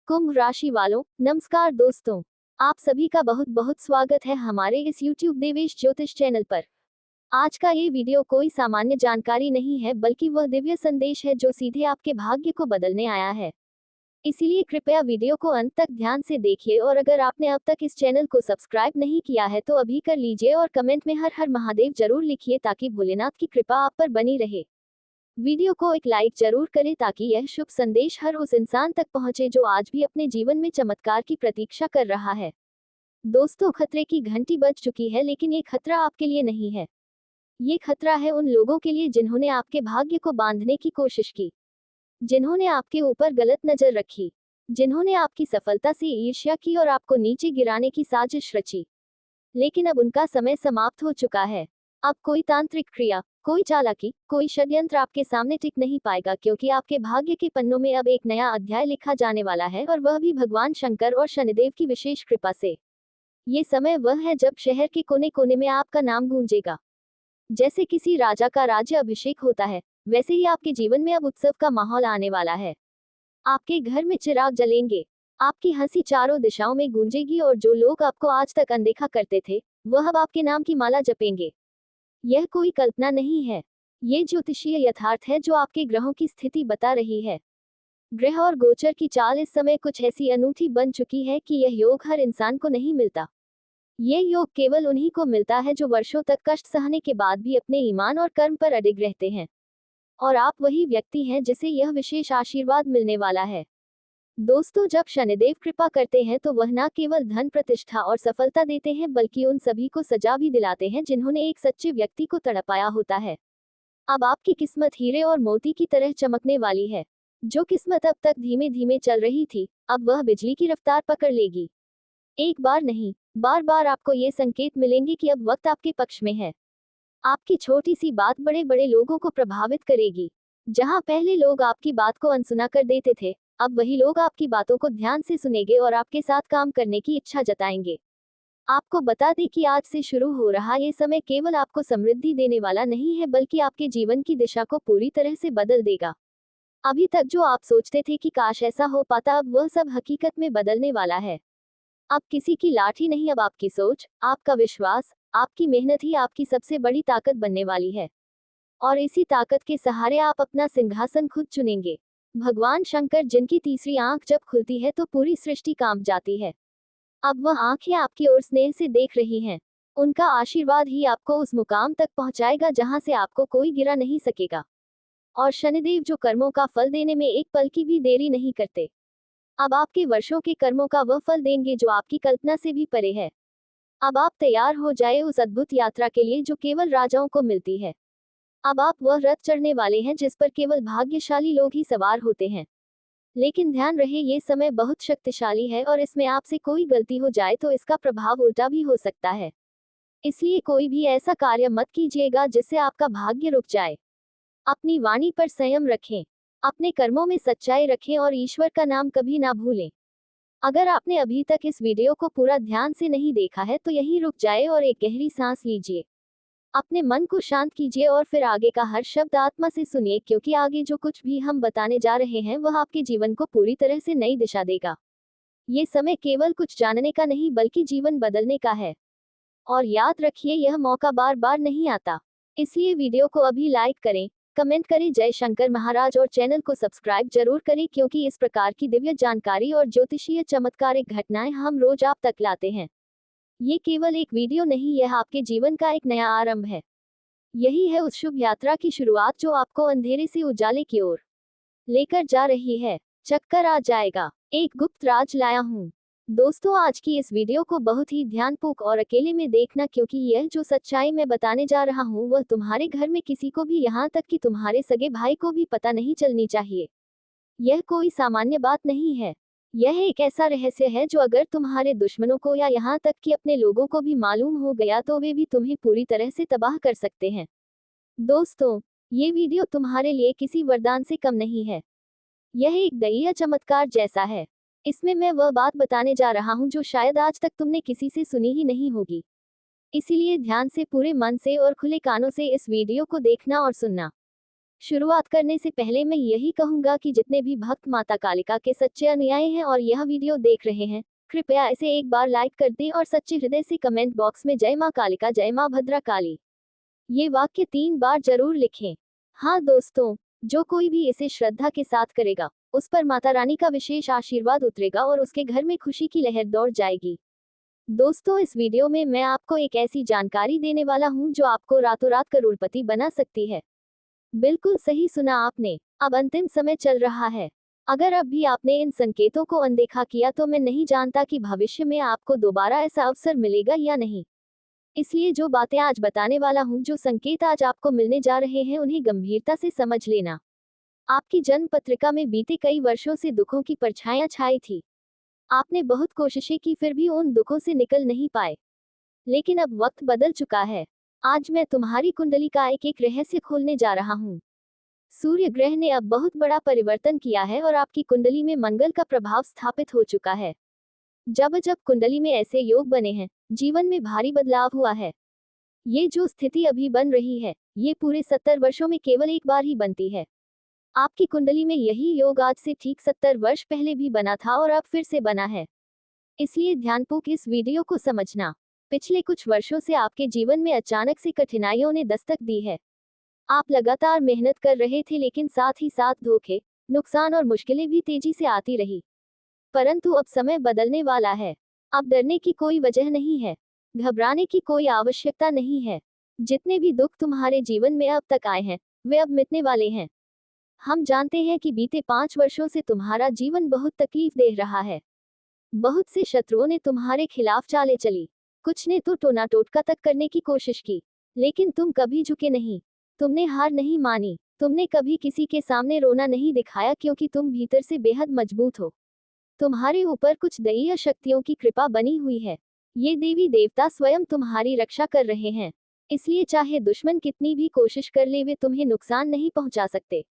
कुंभ राशि वालों, नमस्कार दोस्तों। आप सभी का बहुत बहुत स्वागत है हमारे इस YouTube देवेश ज्योतिष चैनल पर। आज का ये वीडियो कोई सामान्य जानकारी नहीं है बल्कि वह दिव्य संदेश है जो सीधे आपके भाग्य को बदलने आया है। इसीलिए कृपया वीडियो को अंत तक ध्यान से देखिए और अगर आपने अब तक इस चैनल को सब्सक्राइब नहीं किया है तो अभी कर लीजिए और कमेंट में हर हर महादेव जरूर लिखिए ताकि भोलेनाथ की कृपा आप पर बनी रहे। वीडियो को एक लाइक जरूर करें ताकि यह शुभ संदेश हर उस इंसान तक पहुंचे जो आज भी अपने जीवन में चमत्कार की प्रतीक्षा कर रहा है। दोस्तों, खतरे की घंटी बज चुकी है लेकिन ये खतरा आपके लिए नहीं है। ये खतरा है उन लोगों के लिए जिन्होंने आपके भाग्य को बांधने की कोशिश की, जिन्होंने आपके ऊपर गलत नजर रखी, जिन्होंने आपकी सफलता से ईर्ष्या की और आपको नीचे गिराने की साजिश रची। लेकिन अब उनका समय समाप्त हो चुका है। अब कोई तांत्रिक क्रिया, कोई चालाकी, कोई षड्यंत्र आपके सामने टिक नहीं पाएगा क्योंकि आपके भाग्य के पन्नों में अब एक नया अध्याय लिखा जाने वाला है और वह भी भगवान शंकर और शनिदेव की विशेष कृपा से। ये समय वह है जब शहर के कोने कोने में आपका नाम गूंजेगा। जैसे किसी राजा का राज्य अभिषेक होता है, वैसे ही आपके जीवन में अब उत्सव का माहौल आने वाला है। आपके घर में चिराग जलेंगे, आपकी हंसी चारों दिशाओं में गूंजेगी और जो लोग आपको आज तक अनदेखा करते थे, वह अब आपके नाम की माला जपेंगे। यह कोई कल्पना नहीं है, ये ज्योतिषीय यथार्थ है जो आपके ग्रहों की स्थिति बता रही है। ग्रह और गोचर की चाल इस समय कुछ ऐसी अनूठी बन चुकी है कि यह योग हर इंसान को नहीं मिलता। ये योग केवल उन्हीं को मिलता है जो वर्षों तक कष्ट सहने के बाद भी अपने ईमान और कर्म पर अडिग रहते हैं। और आप वही व्यक्ति हैं जिसे यह विशेष आशीर्वाद मिलने वाला है। दोस्तों, जब शनिदेव कृपा करते हैं तो वह न केवल धन, प्रतिष्ठा और सफलता देते हैं बल्कि उन सभी को सजा भी दिलाते हैं जिन्होंने एक सच्चे व्यक्ति को तड़पाया होता है। अब आपकी किस्मत हीरे और मोती की तरह चमकने वाली है। जो किस्मत अब तक धीमे धीमे चल रही थी, अब वह बिजली की रफ्तार पकड़ लेगी। एक बार नहीं, बार बार आपको ये संकेत मिलेंगे कि अब वक्त आपके पक्ष में है। आपकी छोटी सी बात बड़े बड़े लोगों को प्रभावित करेगी। जहां पहले लोग आपकी बात को अनसुना कर देते थे, अब वही लोग आपकी बातों को ध्यान से सुनेंगे और आपके साथ काम करने की इच्छा जताएंगे। आपको बता दें कि आज से शुरू हो रहा ये समय केवल आपको समृद्धि देने वाला नहीं है बल्कि आपके जीवन की दिशा को पूरी तरह से बदल देगा। अभी तक जो आप सोचते थे कि काश ऐसा हो पाता, अब वह सब हकीकत में बदलने वाला है। अब किसी की लाठी नहीं, अब आपकी सोच, आपका विश्वास, आपकी मेहनत ही आपकी सबसे बड़ी ताकत बनने वाली है। और इसी ताकत के सहारे आप अपना सिंहासन खुद चुनेंगे। भगवान शंकर, जिनकी तीसरी आंख जब खुलती है तो पूरी सृष्टि कांप जाती है। अब वह आंखें आपकी ओर स्नेह से देख रही हैं। उनका आशीर्वाद ही आपको उस मुकाम तक पहुंचाएगा जहां से आपको कोई गिरा नहीं सकेगा। और शनिदेव, जो कर्मों का फल देने में एक पल की भी देरी नहीं करते, अब आपके वर्षों के कर्मों का वह फल देंगे जो आपकी कल्पना से भी परे है। अब आप तैयार हो जाए उस अद्भुत यात्रा के लिए जो केवल राजाओं को मिलती है। अब आप वह रथ चढ़ने वाले हैं जिस पर केवल भाग्यशाली लोग ही सवार होते हैं। लेकिन ध्यान रहे, ये समय बहुत शक्तिशाली है और इसमें आपसे कोई गलती हो जाए तो इसका प्रभाव उल्टा भी हो सकता है। इसलिए कोई भी ऐसा कार्य मत कीजिएगा जिससे आपका भाग्य रुक जाए। अपनी वाणी पर संयम रखें, अपने कर्मों में सच्चाई रखें और ईश्वर का नाम कभी ना भूलें। अगर आपने अभी तक इस वीडियो को पूरा ध्यान से नहीं देखा है तो यहीं रुक जाए और एक गहरी सांस लीजिए। अपने मन को शांत कीजिए और फिर आगे का हर शब्द आत्मा से सुनिए, क्योंकि आगे जो कुछ भी हम बताने जा रहे हैं वह आपके जीवन को पूरी तरह से नई दिशा देगा। ये समय केवल कुछ जानने का नहीं बल्कि जीवन बदलने का है। और याद रखिए, यह मौका बार बार नहीं आता। इसलिए वीडियो को अभी लाइक करें, कमेंट करें जय शंकर महाराज और चैनल को सब्सक्राइब जरूर करें क्योंकि इस प्रकार की दिव्य जानकारी और ज्योतिषीय चमत्कारिक घटनाएं हम रोज आप तक लाते हैं। ये केवल एक वीडियो नहीं, यह आपके जीवन का एक नया आरंभ है। यही है उस शुभ यात्रा की शुरुआत जो आपको अंधेरे से उजाले की ओर लेकर जा रही है। चक्कर आ जाएगा, एक गुप्त राज लाया हूँ। दोस्तों, आज की इस वीडियो को बहुत ही ध्यानपूर्वक और अकेले में देखना क्योंकि यह जो सच्चाई मैं बताने जा रहा हूँ वह तुम्हारे घर में किसी को भी, यहाँ तक कि तुम्हारे सगे भाई को भी पता नहीं चलनी चाहिए। यह कोई सामान्य बात नहीं है। यह एक ऐसा रहस्य है जो अगर तुम्हारे दुश्मनों को या यहाँ तक कि अपने लोगों को भी मालूम हो गया तो वे भी तुम्हें पूरी तरह से तबाह कर सकते हैं। दोस्तों, ये वीडियो तुम्हारे लिए किसी वरदान से कम नहीं है। यह एक दैवीय चमत्कार जैसा है। इसमें मैं वह बात बताने जा रहा हूँ जो शायद आज तक तुमने किसी से सुनी ही नहीं होगी। इसीलिए ध्यान से, पूरे मन से और खुले कानों से इस वीडियो को देखना और सुनना। शुरुआत करने से पहले मैं यही कहूंगा कि जितने भी भक्त माता कालिका के सच्चे अनुयायी हैं और यह वीडियो देख रहे हैं, कृपया इसे एक बार लाइक कर दें और सच्चे हृदय से कमेंट बॉक्स में जय मां कालिका, जय मां भद्रा काली, ये वाक्य 3 बार जरूर लिखें। हाँ दोस्तों, जो कोई भी इसे श्रद्धा के साथ करेगा, उस पर माता रानी का विशेष आशीर्वाद उतरेगा और उसके घर में खुशी की लहर दौड़ जाएगी। दोस्तों, इस वीडियो में मैं आपको एक ऐसी जानकारी देने वाला हूं जो आपको रातों रात करोड़पति बना सकती है। बिल्कुल सही सुना आपने। अब अंतिम समय चल रहा है। अगर अब भी आपने इन संकेतों को अनदेखा किया तो मैं नहीं जानता कि भविष्य में आपको दोबारा ऐसा अवसर मिलेगा या नहीं। इसलिए जो बातें आज बताने वाला हूं, जो संकेत आज आपको मिलने जा रहे हैं, उन्हें गंभीरता से समझ लेना। आपकी जन्म पत्रिका में बीते कई वर्षों से दुखों की परछाइयां छाई थी। आपने बहुत कोशिशें की, फिर भी उन दुखों से निकल नहीं पाए। लेकिन अब वक्त बदल चुका है। आज मैं तुम्हारी कुंडली का एक एक रहस्य खोलने जा रहा हूँ। सूर्य ग्रह ने अब बहुत बड़ा परिवर्तन किया है और आपकी कुंडली में मंगल का प्रभाव स्थापित हो चुका है। जब जब कुंडली में ऐसे योग बने हैं, जीवन में भारी बदलाव हुआ है। ये जो स्थिति अभी बन रही है, ये पूरे 70 वर्षों में केवल एक बार ही बनती है। आपकी कुंडली में यही योग आज से ठीक 70 वर्ष पहले भी बना था और अब फिर से बना है। इसलिए ध्यानपूर्वक इस वीडियो को समझना। पिछले कुछ वर्षों से आपके जीवन में अचानक से कठिनाइयों ने दस्तक दी है। आप लगातार मेहनत कर रहे थे, लेकिन साथ ही साथ धोखे, नुकसान और मुश्किलें भी तेजी से आती रही। परंतु अब समय बदलने वाला है। अब डरने की कोई वजह नहीं है, घबराने की कोई आवश्यकता नहीं है। जितने भी दुख तुम्हारे जीवन में अब तक आए हैं, वे अब मिटने वाले हैं। हम जानते हैं कि बीते 5 वर्षों से तुम्हारा जीवन बहुत तकलीफ दे रहा है। बहुत से शत्रुओं ने तुम्हारे खिलाफ चालें चली, कुछ ने तो टोना टोटका तक करने की कोशिश की, लेकिन तुम कभी झुके नहीं। तुमने हार नहीं मानी। तुमने कभी किसी के सामने रोना नहीं दिखाया, क्योंकि तुम भीतर से बेहद मजबूत हो। तुम्हारे ऊपर कुछ दैवीय शक्तियों की कृपा बनी हुई है। ये देवी देवता स्वयं तुम्हारी रक्षा कर रहे हैं। इसलिए चाहे दुश्मन कितनी भी कोशिश कर ले, वे तुम्हें नुकसान नहीं पहुंचा सकते।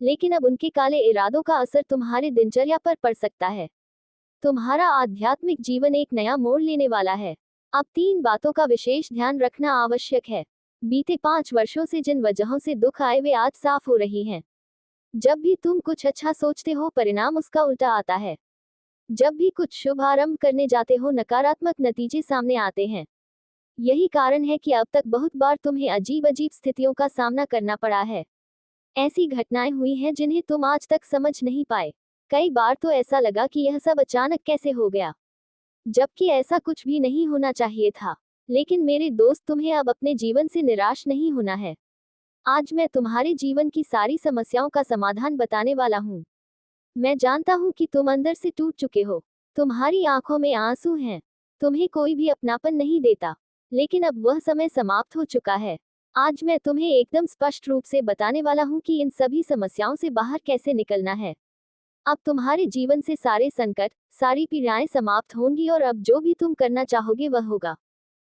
लेकिन अब उनके काले इरादों का असर तुम्हारे दिनचर्या पर पड़ सकता है। तुम्हारा आध्यात्मिक जीवन एक नया मोड़ लेने वाला है। अब 3 बातों का विशेष ध्यान रखना आवश्यक है। बीते 5 वर्षों से जिन वजहों से दुख आए, वे आज साफ हो रही हैं। जब भी तुम कुछ अच्छा सोचते हो, परिणाम उसका उल्टा आता है। जब भी कुछ शुभ आरंभ करने जाते हो, नकारात्मक नतीजे सामने आते हैं। यही कारण है कि अब तक बहुत बार तुम्हें अजीब अजीब स्थितियों का सामना करना पड़ा है। ऐसी घटनाएं हुई हैं जिन्हें तुम आज तक समझ नहीं पाए। कई बार तो ऐसा लगा कि यह सब अचानक कैसे हो गया, जबकि ऐसा कुछ भी नहीं होना चाहिए था। लेकिन मेरे दोस्त, तुम्हें अब अपने जीवन से निराश नहीं होना है। आज मैं तुम्हारे जीवन की सारी समस्याओं का समाधान बताने वाला हूँ। मैं जानता हूँ कि तुम अंदर से टूट चुके हो। तुम्हारी आंखों में आंसू हैं। तुम्हें कोई भी अपनापन नहीं देता। लेकिन अब वह समय समाप्त हो चुका है। आज मैं तुम्हें एकदम स्पष्ट रूप से बताने वाला हूँ कि इन सभी समस्याओं से बाहर कैसे निकलना है। अब तुम्हारे जीवन से सारे संकट, सारी पीड़ाएं समाप्त होंगी और अब जो भी तुम करना चाहोगे वह होगा।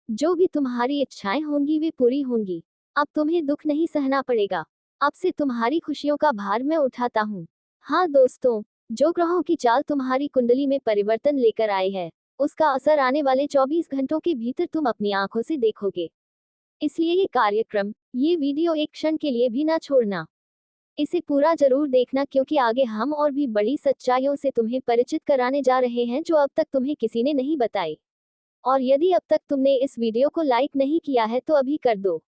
जो भी तुम्हारी इच्छाएं होंगी वे पूरी होंगी। अब तुम्हें दुख नहीं सहना पड़ेगा। अब से तुम्हारी खुशियों का भार मैं उठाता हूँ। हाँ दोस्तों, जो ग्रहों की चाल तुम्हारी कुंडली में परिवर्तन लेकर आई है, उसका असर आने वाले 24 घंटों के भीतर तुम अपनी आंखों से देखोगे। इसलिए ये कार्यक्रम, ये वीडियो एक क्षण के लिए भी ना छोड़ना। इसे पूरा जरूर देखना, क्योंकि आगे हम और भी बड़ी सच्चाइयों से तुम्हें परिचित कराने जा रहे हैं, जो अब तक तुम्हें किसी ने नहीं बताई। और यदि अब तक तुमने इस वीडियो को लाइक नहीं किया है तो अभी कर दो।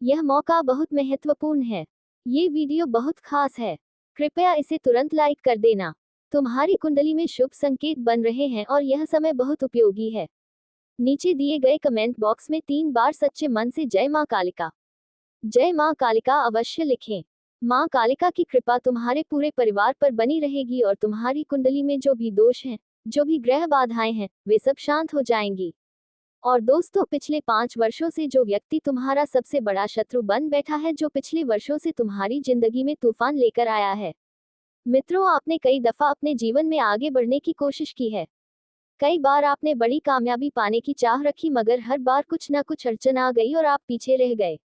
यह मौका बहुत महत्वपूर्ण है। ये वीडियो बहुत खास है। कृपया इसे तुरंत लाइक कर देना। तुम्हारी कुंडली में शुभ संकेत बन रहे हैं और यह समय बहुत उपयोगी है। नीचे दिए गए कमेंट बॉक्स में 3 बार सच्चे मन से जय मां कालिका, जय मां कालिका अवश्य लिखें। मां कालिका की कृपा तुम्हारे पूरे परिवार पर बनी रहेगी और तुम्हारी कुंडली में जो भी दोष हैं, जो भी ग्रह बाधाएं हैं, वे सब शांत हो जाएंगी। और दोस्तों, पिछले 5 वर्षों से जो व्यक्ति तुम्हारा सबसे बड़ा शत्रु बन बैठा है, जो पिछले वर्षों से तुम्हारी जिंदगी में तूफान लेकर आया है, मित्रों, आपने कई दफा अपने जीवन में आगे बढ़ने की कोशिश की है। कई बार आपने बड़ी कामयाबी पाने की चाह रखी, मगर हर बार कुछ ना कुछ अड़चन आ गई और आप पीछे रह गए।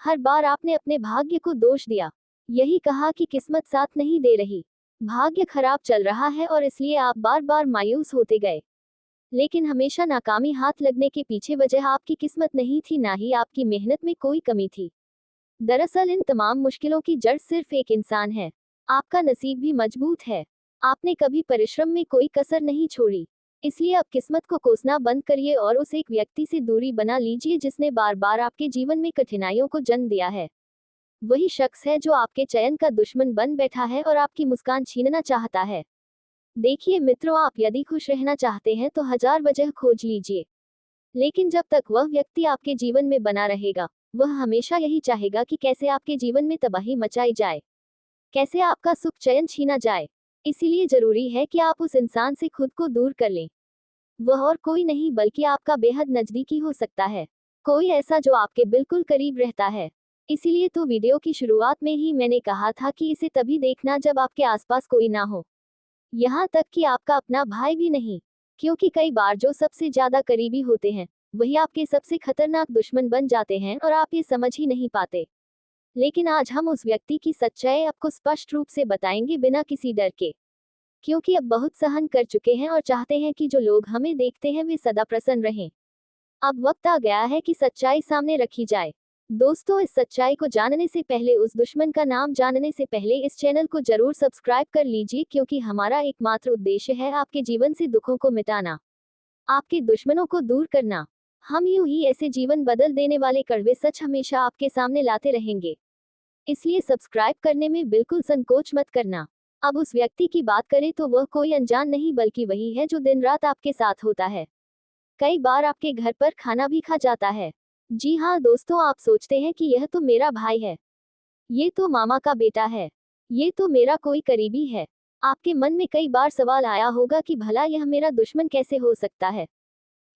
हर बार आपने अपने भाग्य को दोष दिया, यही कहा कि किस्मत साथ नहीं दे रही, भाग्य खराब चल रहा है, और इसलिए आप बार बार मायूस होते गए। लेकिन हमेशा नाकामी हाथ लगने के पीछे वजह आपकी किस्मत नहीं थी, ना ही आपकी मेहनत में कोई कमी थी। दरअसल इन तमाम मुश्किलों की जड़ सिर्फ एक इंसान है। आपका नसीब भी मजबूत है। आपने कभी परिश्रम में कोई कसर नहीं छोड़ी। इसलिए अब किस्मत को कोसना बंद करिए और उस एक व्यक्ति से दूरी बना लीजिए जिसने बार बार आपके जीवन में कठिनाइयों को जन्म दिया है। वही शख्स है जो आपके चयन का दुश्मन बन बैठा है और आपकी मुस्कान छीनना चाहता है। देखिए मित्रों, आप यदि खुश रहना चाहते हैं तो हजार वजह खोज लीजिए, लेकिन जब तक वह व्यक्ति आपके जीवन में बना रहेगा, वह हमेशा यही चाहेगा कि कैसे आपके जीवन में तबाही मचाई जाए, कैसे आपका सुख चैन छीना जाए। इसीलिए जरूरी है कि आप उस इंसान से खुद को दूर कर लें। वह और कोई नहीं बल्कि आपका बेहद नजदीकी हो सकता है, कोई ऐसा जो आपके बिल्कुल करीब रहता है। इसीलिए तो वीडियो की शुरुआत में ही मैंने कहा था कि इसे तभी देखना जब आपके आसपास कोई ना हो, यहाँ तक कि आपका अपना भाई भी नहीं, क्योंकि कई बार जो सबसे ज्यादा करीबी होते हैं वही आपके सबसे खतरनाक दुश्मन बन जाते हैं और आप ये समझ ही नहीं पाते। लेकिन आज हम उस व्यक्ति की सच्चाई आपको स्पष्ट रूप से बताएंगे बिना किसी डर के, क्योंकि अब बहुत सहन कर चुके हैं और चाहते हैं कि जो लोग हमें देखते हैं वे सदा प्रसन्न रहें। अब वक्त आ गया है कि सच्चाई सामने रखी जाए। दोस्तों, इस सच्चाई को जानने से पहले, उस दुश्मन का नाम जानने से पहले इस चैनल को जरूर सब्सक्राइब कर लीजिए, क्योंकि हमारा एकमात्र उद्देश्य है आपके जीवन से दुखों को मिटाना, आपके दुश्मनों को दूर करना। हम यूं ही ऐसे जीवन बदल देने वाले कड़वे सच हमेशा आपके सामने लाते रहेंगे। इसलिए सब्सक्राइब करने में बिल्कुल संकोच मत करना। अब उस व्यक्ति की बात करें तो वह कोई अनजान नहीं बल्कि वही है जो दिन रात आपके साथ होता है। कई बार आपके घर पर खाना भी खा जाता है। जी हाँ दोस्तों, आप सोचते हैं कि यह तो मेरा भाई है, ये तो मामा का बेटा है, ये तो मेरा कोई करीबी है। आपके मन में कई बार सवाल आया होगा कि भला यह मेरा दुश्मन कैसे हो सकता है,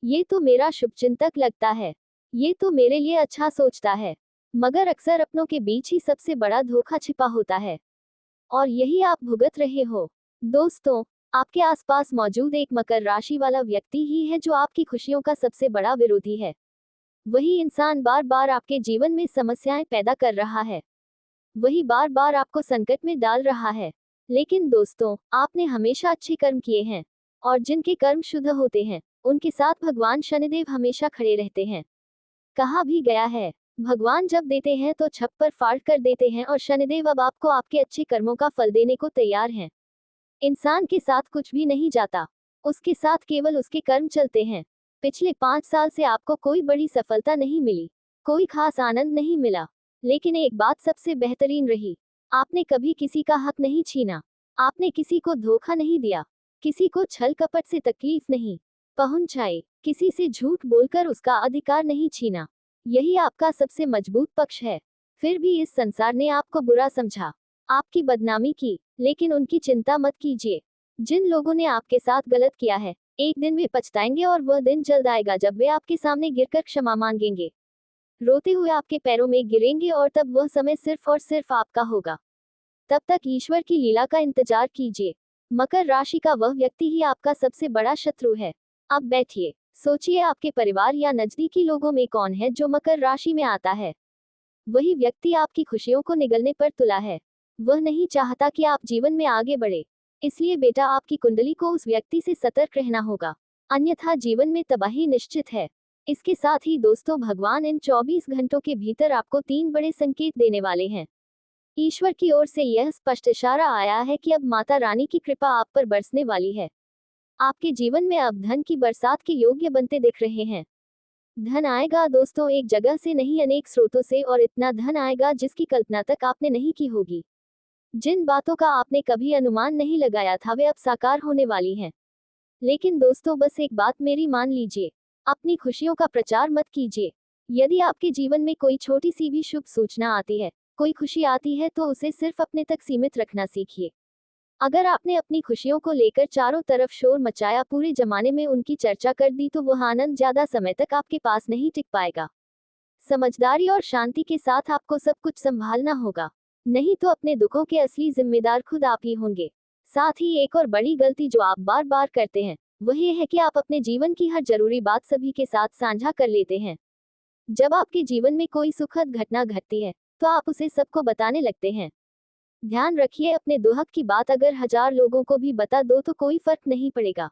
ये तो मेरा शुभचिंतक लगता है, ये तो मेरे लिए अच्छा सोचता है। मगर अक्सर अपनों के बीच ही सबसे बड़ा धोखा छिपा होता है, और यही आप भुगत रहे हो। दोस्तों, आपके आसपास मौजूद एक मकर राशि वाला व्यक्ति ही है जो आपकी खुशियों का सबसे बड़ा विरोधी है। वही इंसान बार बार आपके जीवन में समस्याएं पैदा कर रहा है, वही बार बार आपको संकट में डाल रहा है। लेकिन दोस्तों, आपने हमेशा अच्छे कर्म किए हैं, और जिनके कर्म शुद्ध होते हैं उनके साथ भगवान शनिदेव हमेशा खड़े रहते हैं। कहा भी गया है, भगवान जब देते हैं तो छप्पर फाड़ कर देते हैं, और शनिदेव अब आपको आपके अच्छे कर्मों का फल देने को तैयार हैं। इंसान के साथ कुछ भी नहीं जाता, उसके साथ केवल उसके कर्म चलते हैं। पिछले 5 साल से आपको कोई बड़ी सफलता नहीं मिली, कोई खास आनंद नहीं मिला, लेकिन एक बात सबसे बेहतरीन रही, आपने कभी किसी का हक नहीं छीना, आपने किसी को धोखा नहीं दिया, किसी को छल कपट से तकलीफ नहीं पहुंचाई, किसी से झूठ बोलकर उसका अधिकार नहीं छीना। यही आपका सबसे मजबूत पक्ष है। फिर भी इस संसार ने आपको बुरा समझा, आपकी बदनामी की, लेकिन उनकी चिंता मत कीजिए। जिन लोगों ने आपके साथ गलत किया है, एक दिन वे पछताएंगे, और वह दिन जल्द आएगा जब वे आपके सामने गिरकर क्षमा मांगेंगे, रोते हुए आपके पैरों में गिरेंगे, और तब वह समय सिर्फ और सिर्फ आपका होगा। तब तक ईश्वर की लीला का इंतजार कीजिए। मकर राशि का वह व्यक्ति ही आपका सबसे बड़ा शत्रु है। अब बैठिए, सोचिए, आपके परिवार या नजदीकी लोगों में कौन है जो मकर राशि में आता है। वही व्यक्ति आपकी खुशियों को निगलने पर तुला है। वह नहीं चाहता कि आप जीवन में आगे बढ़े। इसलिए बेटा, आपकी कुंडली को उस व्यक्ति से सतर्क रहना होगा, अन्यथा जीवन में तबाही निश्चित है। इसके साथ ही दोस्तों, भगवान इन 24 घंटों के भीतर आपको 3 बड़े संकेत देने वाले हैं। ईश्वर की ओर से यह स्पष्ट इशारा आया है कि अब माता रानी की कृपा आप पर बरसने वाली है। आपके जीवन में अब धन की बरसात के योग्य बनते दिख रहे हैं। धन आएगा दोस्तों, एक जगह से नहीं अनेक स्रोतों से, और इतना धन आएगा जिसकी कल्पना तक आपने नहीं की होगी। जिन बातों का आपने कभी अनुमान नहीं लगाया था वे अब साकार होने वाली हैं। लेकिन दोस्तों, बस एक बात मेरी मान लीजिए, अपनी खुशियों का प्रचार मत कीजिए। यदि आपके जीवन में कोई छोटी सी भी शुभ सूचना आती है, कोई खुशी आती है, तो उसे सिर्फ अपने तक सीमित रखना सीखिए। अगर आपने अपनी खुशियों को लेकर चारों तरफ शोर मचाया, पूरे जमाने में उनकी चर्चा कर दी, तो वह आनंद ज्यादा समय तक आपके पास नहीं टिक पाएगा। समझदारी और शांति के साथ आपको सब कुछ संभालना होगा, नहीं तो अपने दुखों के असली जिम्मेदार खुद आप ही होंगे। साथ ही एक और बड़ी गलती जो आप बार बार करते हैं, वह ये है कि आप अपने जीवन की हर जरूरी बात सभी के साथ साझा कर लेते हैं। जब आपके जीवन में कोई सुखद घटना घटती है, तो आप उसे सबको बताने लगते हैं। ध्यान रखिए, अपने दुहक की बात अगर 1000 लोगों को भी बता दो तो कोई फर्क नहीं पड़ेगा।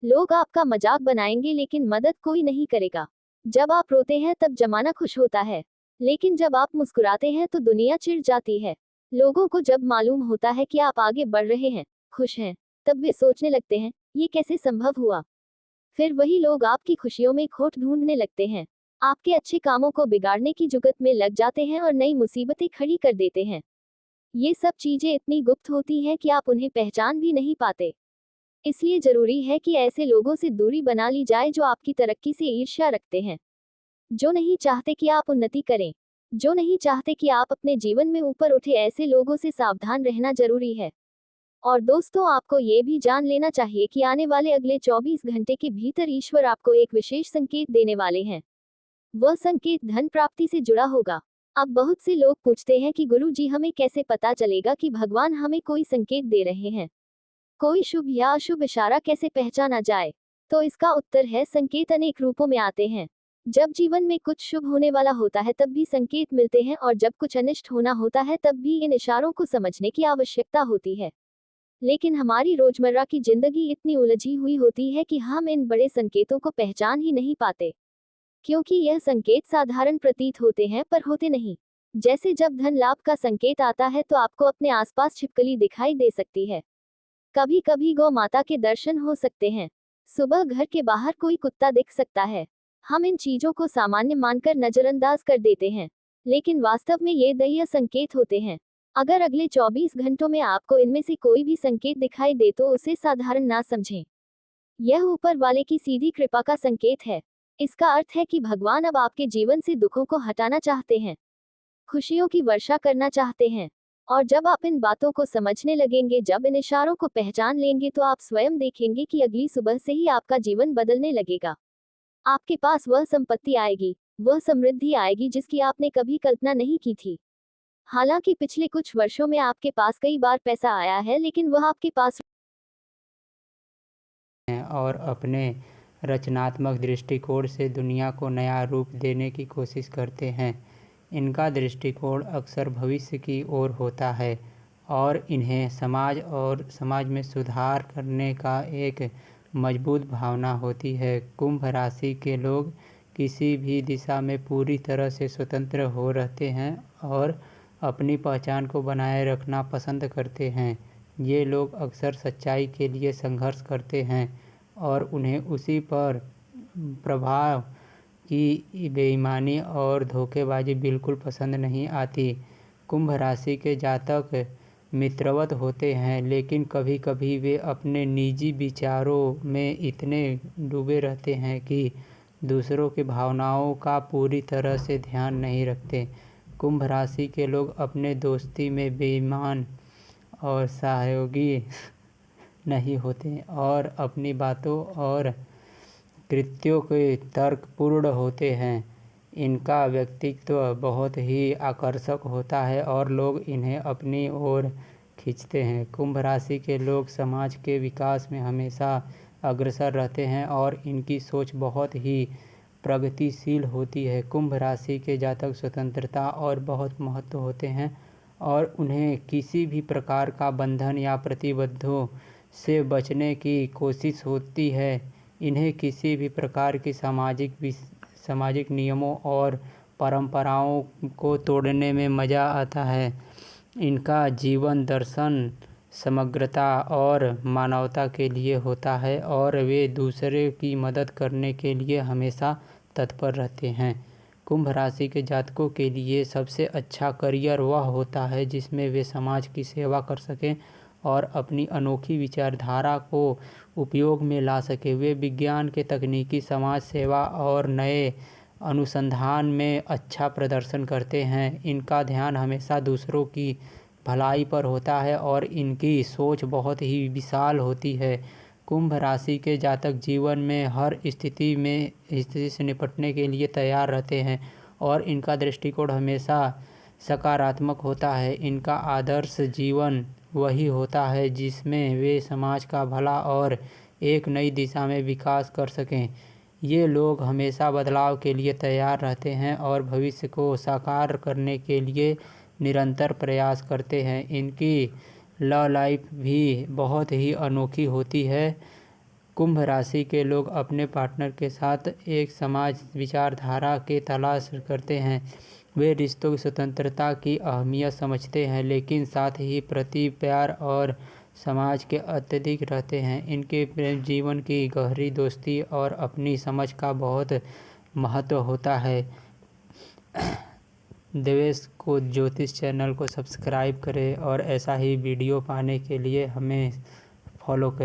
लोग आपका मजाक बनाएंगे, लेकिन मदद कोई नहीं करेगा। जब आप रोते हैं तब जमाना खुश होता है, लेकिन जब आप मुस्कुराते हैं तो दुनिया चिढ़ जाती है। लोगों को जब मालूम होता है कि आप आगे बढ़ रहे हैं, खुश हैं, तब वे सोचने लगते हैं, ये कैसे संभव हुआ। फिर वही लोग आपकी खुशियों में खोट ढूंढने लगते हैं, आपके अच्छे कामों को बिगाड़ने की जुगत में लग जाते हैं और नई मुसीबतें खड़ी कर देते हैं। ये सब चीजें इतनी गुप्त होती हैं कि आप उन्हें पहचान भी नहीं पाते। इसलिए जरूरी है कि ऐसे लोगों से दूरी बना ली जाए जो आपकी तरक्की से ईर्ष्या रखते हैं, जो नहीं चाहते कि आप उन्नति करें, जो नहीं चाहते कि आप अपने जीवन में ऊपर उठे। ऐसे लोगों से सावधान रहना जरूरी है। और दोस्तों, आपको ये भी जान लेना चाहिए कि आने वाले अगले 24 घंटे के भीतर ईश्वर आपको एक विशेष संकेत देने वाले हैं। वह संकेत धन प्राप्ति से जुड़ा होगा। अब बहुत से लोग पूछते हैं कि गुरु जी, हमें कैसे पता चलेगा कि भगवान हमें कोई संकेत दे रहे हैं? कोई शुभ या अशुभ इशारा कैसे पहचाना जाए? तो इसका उत्तर है, संकेत अनेक रूपों में आते हैं। जब जीवन में कुछ शुभ होने वाला होता है तब भी संकेत मिलते हैं, और जब कुछ अनिष्ट होना होता है तब भी इन इशारों को समझने की आवश्यकता होती है। लेकिन हमारी रोजमर्रा की जिंदगी इतनी उलझी हुई होती है कि हम इन बड़े संकेतों को पहचान ही नहीं पाते, क्योंकि यह संकेत साधारण प्रतीत होते हैं पर होते नहीं। जैसे जब धन लाभ का संकेत आता है तो आपको अपने आसपास छिपकली दिखाई दे सकती है। कभी कभी गौ माता के दर्शन हो सकते हैं। सुबह घर के बाहर कोई कुत्ता दिख सकता है। हम इन चीजों को सामान्य मानकर नजरअंदाज कर देते हैं, लेकिन वास्तव में ये दैवीय संकेत होते हैं। अगर अगले 24 घंटों में आपको इनमें से कोई भी संकेत दिखाई दे तो उसे साधारण ना समझें। यह ऊपर वाले की सीधी कृपा का संकेत है। इसका अर्थ है कि भगवान अब आपके जीवन से दुखों को हटाना चाहते हैं, खुशियों की वर्षा करना चाहते हैं। और जब आप इन बातों को समझने लगेंगे, जब इन इशारों को पहचान लेंगे, तो आप स्वयं देखेंगे कि अगली सुबह से ही आपका जीवन बदलने लगेगा। आपके पास वह संपत्ति आएगी, वह समृद्धि आएगी जिसकी आपने कभी कल्पना नहीं की थी। हालांकि पिछले कुछ वर्षों में आपके पास कई बार पैसा आया है, लेकिन वह आपके पास और अपने रचनात्मक दृष्टिकोण से दुनिया को नया रूप देने की कोशिश करते हैं। इनका दृष्टिकोण अक्सर भविष्य की ओर होता है और इन्हें समाज में सुधार करने का एक मजबूत भावना होती है। कुंभ राशि के लोग किसी भी दिशा में पूरी तरह से स्वतंत्र हो रहते हैं और अपनी पहचान को बनाए रखना पसंद करते हैं। ये लोग अक्सर सच्चाई के लिए संघर्ष करते हैं और उन्हें उसी पर प्रभाव की बेईमानी और धोखेबाजी बिल्कुल पसंद नहीं आती। कुंभ राशि के जातक मित्रवत होते हैं, लेकिन कभी कभी वे अपने निजी विचारों में इतने डूबे रहते हैं कि दूसरों की भावनाओं का पूरी तरह से ध्यान नहीं रखते। कुंभ राशि के लोग अपने दोस्ती में बेईमान और सहयोगी नहीं होते और अपनी बातों और कृत्यों के तर्कपूर्ण होते हैं। इनका व्यक्तित्व बहुत ही आकर्षक होता है और लोग इन्हें अपनी ओर खींचते हैं। कुंभ राशि के लोग समाज के विकास में हमेशा अग्रसर रहते हैं और इनकी सोच बहुत ही प्रगतिशील होती है। कुंभ राशि के जातक स्वतंत्रता और बहुत महत्व होते हैं और उन्हें किसी भी प्रकार का बंधन या प्रतिबद्धों से बचने की कोशिश होती है। इन्हें किसी भी प्रकार की सामाजिक नियमों और परंपराओं को तोड़ने में मज़ा आता है। इनका जीवन दर्शन समग्रता और मानवता के लिए होता है और वे दूसरे की मदद करने के लिए हमेशा तत्पर रहते हैं। कुंभ राशि के जातकों के लिए सबसे अच्छा करियर वह होता है जिसमें वे समाज की सेवा कर सकें और अपनी अनोखी विचारधारा को उपयोग में ला सके। वे विज्ञान के तकनीकी, समाज सेवा और नए अनुसंधान में अच्छा प्रदर्शन करते हैं। इनका ध्यान हमेशा दूसरों की भलाई पर होता है और इनकी सोच बहुत ही विशाल होती है। कुंभ राशि के जातक जीवन में हर स्थिति से निपटने के लिए तैयार रहते हैं और इनका दृष्टिकोण हमेशा सकारात्मक होता है। इनका आदर्श जीवन वही होता है जिसमें वे समाज का भला और एक नई दिशा में विकास कर सकें। ये लोग हमेशा बदलाव के लिए तैयार रहते हैं और भविष्य को साकार करने के लिए निरंतर प्रयास करते हैं। इनकी लव लाइफ भी बहुत ही अनोखी होती है। कुंभ राशि के लोग अपने पार्टनर के साथ एक समाज विचारधारा के तलाश करते हैं। वे रिश्तों की स्वतंत्रता की अहमियत समझते हैं, लेकिन साथ ही प्रति प्यार और समाज के अत्यधिक रहते हैं। इनके प्रेम जीवन की गहरी दोस्ती और अपनी समझ का बहुत महत्व होता है। देवेश को ज्योतिष चैनल को सब्सक्राइब करें और ऐसा ही वीडियो पाने के लिए हमें फॉलो करें।